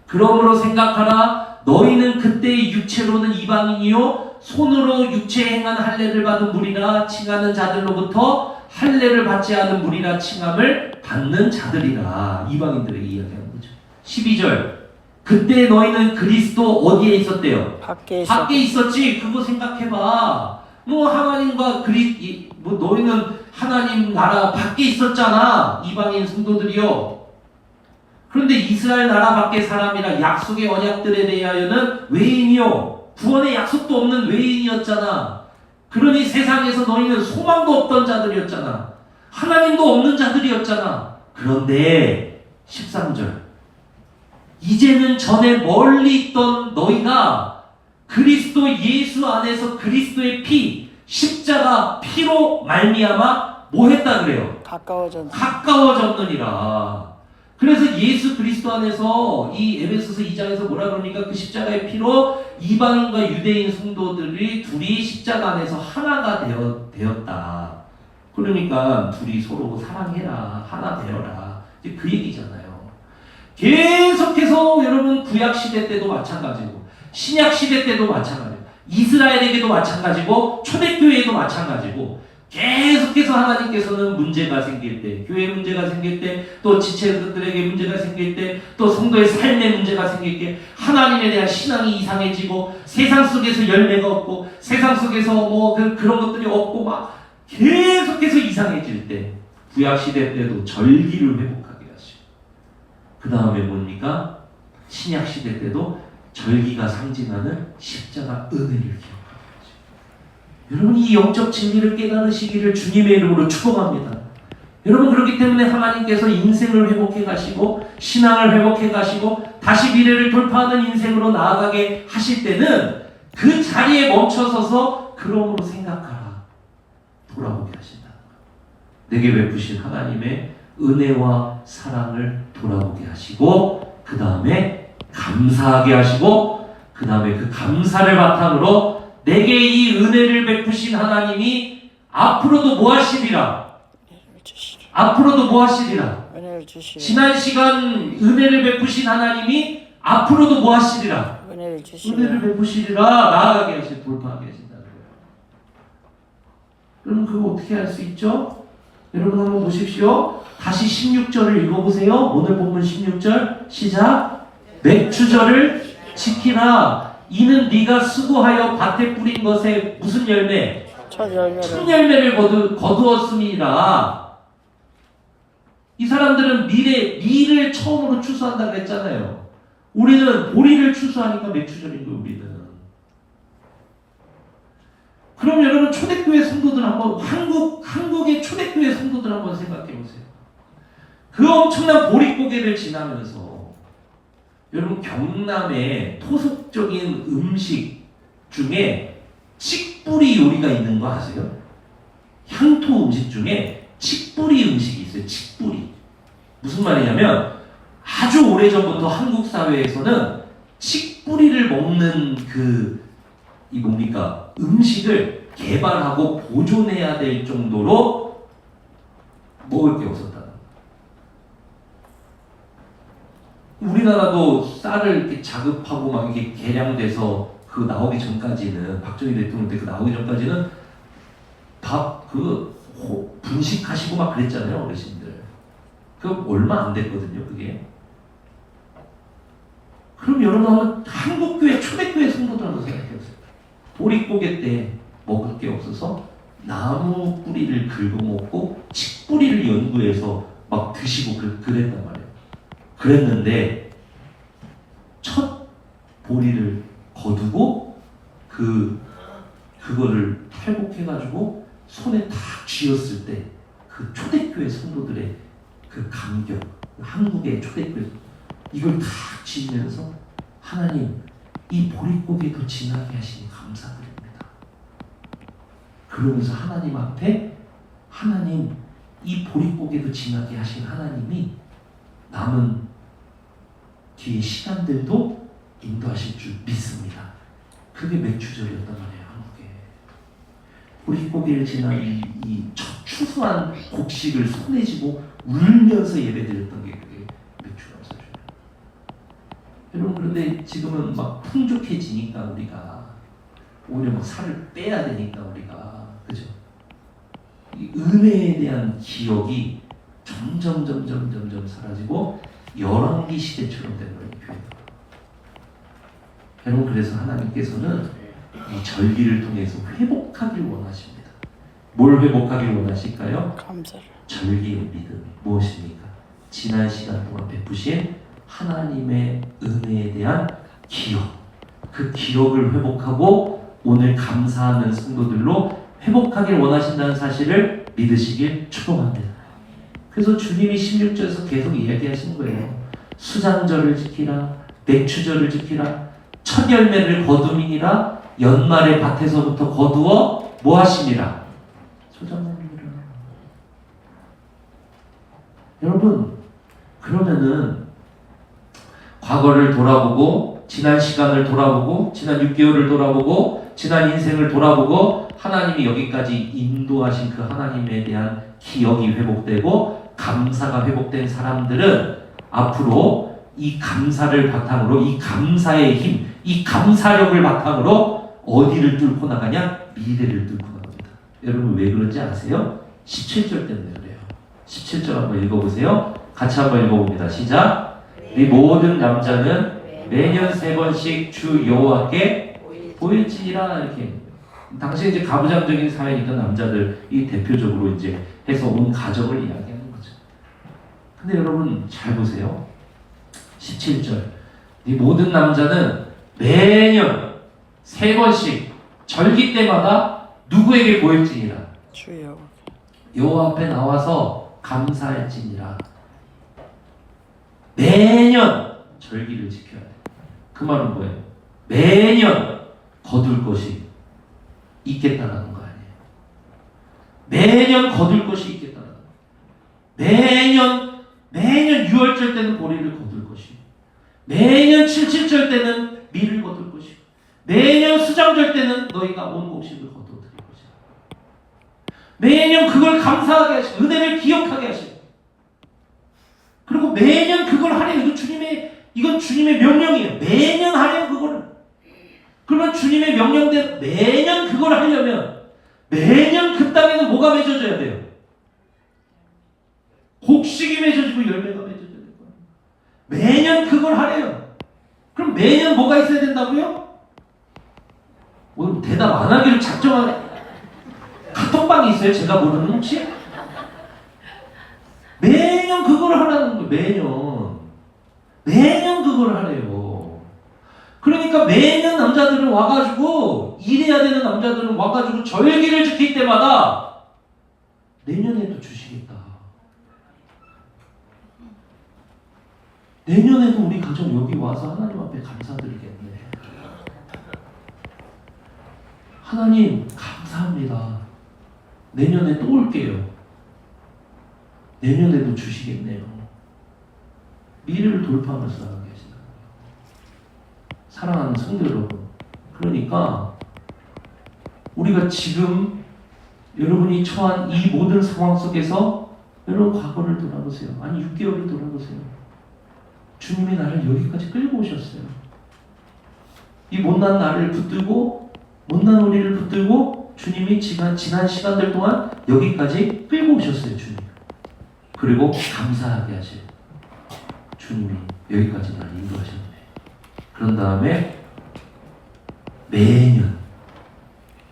그러므로 생각하라. 너희는 그때의 육체로는 이방인이요 손으로 육체에 행한 할례를 받은 무리라 칭하는 자들로부터 할례를 받지 않은 무리라 칭함을 받는 자들이라. 이방인들에게 이야기하는 거죠. 12절 그때 너희는 그리스도 어디에 있었대요? 밖에 있었지. 그거 생각해봐. 뭐 하나님과 뭐 너희는 하나님 나라 밖에 있었잖아. 이방인 성도들이요. 그런데 이스라엘 나라 밖의 사람이라 약속의 언약들에 대하여는 외인이요 구원의 약속도 없는 외인이었잖아. 그러니 세상에서 너희는 소망도 없던 자들이었잖아. 하나님도 없는 자들이었잖아. 그런데 13절 이제는 전에 멀리 있던 너희가 그리스도 예수 안에서 그리스도의 피 십자가 피로 말미암아 뭐 했다 그래요? 가까워졌느니라. 그래서 예수 그리스도 안에서 이 에베소서 2장에서 뭐라 그러니까 그 십자가의 피로 이방인과 유대인 성도들이 둘이 십자가 안에서 하나가 되었다. 그러니까 둘이 서로 사랑해라, 하나 되어라. 이제 그 얘기잖아요. 계속해서 여러분 구약 시대 때도 마찬가지고 신약 시대 때도 마찬가지고 이스라엘에게도 마찬가지고 초대교회에도 마찬가지고 계속해서 하나님께서는 문제가 생길 때, 교회 문제가 생길 때, 또 지체들에게 문제가 생길 때, 또 성도의 삶에 문제가 생길 때 하나님에 대한 신앙이 이상해지고 세상 속에서 열매가 없고 세상 속에서 뭐 그런 것들이 없고 막 계속해서 이상해질 때 구약시대 때도 절기를 회복하게 하시고 그 다음에 뭡니까? 신약시대 때도 절기가 상징하는 십자가 은혜를 기억합니다. 여러분 이 영적 진리를 깨달으시기를 주님의 이름으로 축복합니다. 여러분 그렇기 때문에 하나님께서 인생을 회복해 가시고 신앙을 회복해 가시고 다시 미래를 돌파하는 인생으로 나아가게 하실 때는 그 자리에 멈춰서서 그러므로 생각하라. 돌아보게 하신다는 거예요. 내게 베푸신 하나님의 은혜와 사랑을 돌아보게 하시고 그 다음에 감사하게 하시고 그 다음에 그 감사를 바탕으로 내게 이 은혜를 베푸신 하나님이 앞으로도 뭐 하시리라? 앞으로도 뭐 하시리라? 은혜를 주시라. 지난 시간 은혜를 베푸신 하나님이 앞으로도 뭐 하시리라? 은혜를 주시라. 은혜를 베푸시리라. 나아가게 하시 돌파하게 하신다는 거예요. 그럼 그거 어떻게 할 수 있죠? 여러분 한번 보십시오. 다시 16절을 읽어보세요. 오늘 본문 16절 시작. 맥추절을 지키라. 이는 네가 수고하여 밭에 뿌린 것에 무슨 열매? 첫 열매를 첫 열매를 거두었음이니라. 이 사람들은 미를 처음으로 추수한다고 했잖아요. 우리는 보리를 추수하니까 맥추절인 거예요. 우리는. 그럼 여러분 초대교회 성도들 한번 한국의 초대교회 성도들 한번 생각해 보세요. 그 엄청난 보릿고개를 지나면서 여러분 경남의 토속적인 음식 중에 칡뿌리 요리가 있는 거 아세요? 향토 음식 중에 칡뿌리 음식이 있어요. 칡뿌리. 무슨 말이냐면 아주 오래전부터 한국 사회에서는 칡뿌리를 먹는 이 뭡니까? 음식을 개발하고 보존해야 될 정도로 먹을 게 없었다. 우리나라도 쌀을 이렇게 자급하고 막 이게 개량돼서 그 나오기 전까지는 박정희 대통령 때 그 나오기 전까지는 밥 분식하시고 막 그랬잖아요, 어르신들. 그 얼마 안 됐거든요, 그게. 그럼 여러분 한번 한국교회 초대교회 성도들 한번 생각해보세요. 보릿고개 때 먹을 게 없어서 나무 뿌리를 긁어먹고 칡뿌리를 연구해서 막 드시고 그랬단 말이에요. 그랬는데 첫 보리를 거두고 그거를 회복해가지고 손에 탁 쥐었을 때 그 초대교회 성도들의 그 감격, 한국의 초대교회 이걸 탁 쥐면서 하나님 이 보릿고개도 지나게 하시니 감사드립니다. 그러면서 하나님 앞에 하나님 이 보릿고개도 지나게 하신 하나님이 남은 뒤에 시간들도 인도하실 줄 믿습니다. 그게 맥추절이었단 말이에요. 한국에 보릿고개를 지난 이 추수한 곡식을 손에 쥐고 울면서 예배드렸던 게 그게 맥추감사절이에요. 여러분 그런데 지금은 막 풍족해지니까 우리가 오히려 막 살을 빼야 되니까 우리가 그죠? 이 은혜에 대한 기억이 점점 사라지고 열왕기 시대처럼 된 거예요. 교회가. 여러분 그래서 하나님께서는 이 절기를 통해서 회복하길 원하십니다. 뭘 회복하길 원하실까요? 감사를. 절기의 믿음 무엇입니까? 지난 시간 동안 베푸신 하나님의 은혜에 대한 기억, 그 기억을 회복하고 오늘 감사하는 성도들로 회복하길 원하신다는 사실을 믿으시길 축복합니다. 그래서 주님이 16절에서 계속 이야기하신 거예요. 수장절을 지키라, 맥추절을 지키라, 첫 열매를 거둠이니라, 연말에 밭에서부터 거두어 뭐 하시니라? 소장하니라. 여러분 그러면은 과거를 돌아보고 지난 시간을 돌아보고 지난 6개월을 돌아보고 지난 인생을 돌아보고 하나님이 여기까지 인도하신 그 하나님에 대한 기억이 회복되고 감사가 회복된 사람들은 앞으로 이 감사를 바탕으로 이 감사의 힘, 이 감사력을 바탕으로 어디를 뚫고 나가냐? 미래를 뚫고 나갑니다. 여러분 왜 그런지 아세요? 17절 때문에 그래요. 17절 한번 읽어보세요. 같이 한번 읽어봅니다. 시작. 이 모든 남자는 매년 3번씩 주 여호와께 보일지니라. 이렇게 당시 이제 가부장적인 사회니까 남자들이 대표적으로 이제 해서 온 가정을 이야기하는 거죠. 근데 여러분 잘 보세요. 17절. 이 모든 남자는 매년 3번씩 절기 때마다 누구에게 보일지니라. 주여. 여호와 앞에 나와서 감사할지니라. 매년 절기를 지켜야 돼. 그 말은 뭐예요? 매년 거둘 것이 있겠다라는 거 아니에요. 매년 거둘 것이 있겠다라는 거예요. 매년 6월절 때는 보리를 거둘 것이고, 매년 77절 때는 밀을 거둘 것이고, 매년 수장절 때는 너희가 온 곡식을 거둬들일 것이다. 매년 그걸 감사하게 하시고 은혜를 기억하게 하시고, 그리고 매년 그걸 하래요. 이건 주님의 명령이에요. 매년 하래요, 그거를. 그러면 주님의 명령대로 매년 그걸 하려면 매년 그 땅에는 뭐가 맺어져야 돼요? 곡식이 맺어지고 열매가 맺어져야 될 거예요. 매년 그걸 하래요. 그럼 매년 뭐가 있어야 된다고요? 오늘 대답 안 하기로 작정하네. 카톡방이 있어요? 제가 모르는 혹시? 매년 그걸 하라는 거예요. 매년 그걸 하래요. 그러니까 매년 남자들은 와가지고, 일해야 되는 남자들은 와가지고 절기를 지킬 때마다 내년에도 주시겠다. 내년에도 우리 가정 여기 와서 하나님 앞에 감사드리겠네. 하나님 감사합니다. 내년에 또 올게요. 내년에도 주시겠네요. 미래를 돌파하면서 나가 계시다. 사랑하는 성도 여러분, 그러니까 우리가 지금 여러분이 처한 이 모든 상황 속에서 여러분 과거를 돌아보세요. 아니 6개월을 돌아보세요. 주님이 나를 여기까지 끌고 오셨어요. 이 못난 나를 붙들고, 못난 우리를 붙들고 주님이 지난 시간들 동안 여기까지 끌고 오셨어요. 주님. 그리고 감사하게 하세요. 주님이 여기까지 나를 인도하셨네. 그런 다음에 매년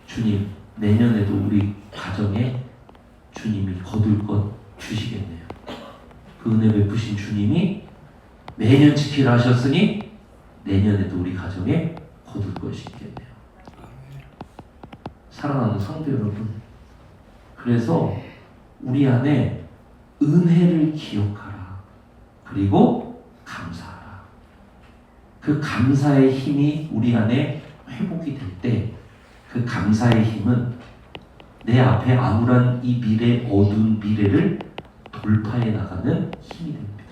주님, 내년에도 우리 가정에 주님이 거둘 것 주시겠네요. 그 은혜 베푸신 주님이 매년 지키라 하셨으니 내년에도 우리 가정에 거둘 것이 있겠네요. 사랑하는 성도 여러분, 그래서 우리 안에 은혜를 기억하라. 그리고 감사하라. 그 감사의 힘이 우리 안에 회복이 될 때, 그 감사의 힘은 내 앞에 암울한 이 어두운 미래를 돌파해 나가는 힘이 됩니다.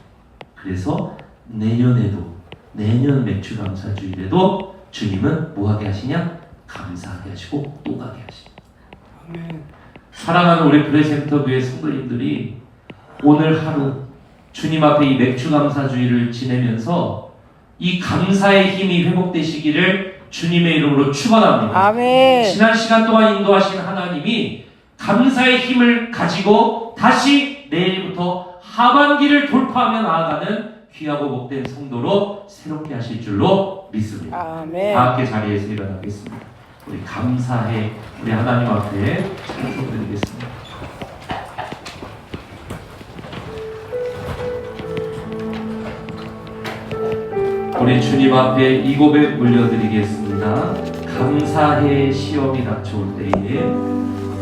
그래서 내년 맥주감사주일에도 주님은 뭐하게 하시냐? 감사하게 하시고 또 가게 하시고. 사랑하는 우리 브레센터교회 성도님들이 오늘 하루 주님 앞에 이 맥주감사주일을 지내면서 이 감사의 힘이 회복되시기를 주님의 이름으로 축원합니다. 아멘. 지난 시간 동안 인도하신 하나님이 감사의 힘을 가지고 다시 내일부터 하반기를 돌파하며 나아가는 귀하고 복된 성도로 새롭게 하실 줄로 믿습니다. 아멘. 다 함께 자리에서 일어나겠습니다. 우리 감사해 우리 하나님 앞에 찬송드리겠습니다. 우리 주님 앞에 이 고백 올려드리겠습니다. 감사해 시험이 닥쳐올 때에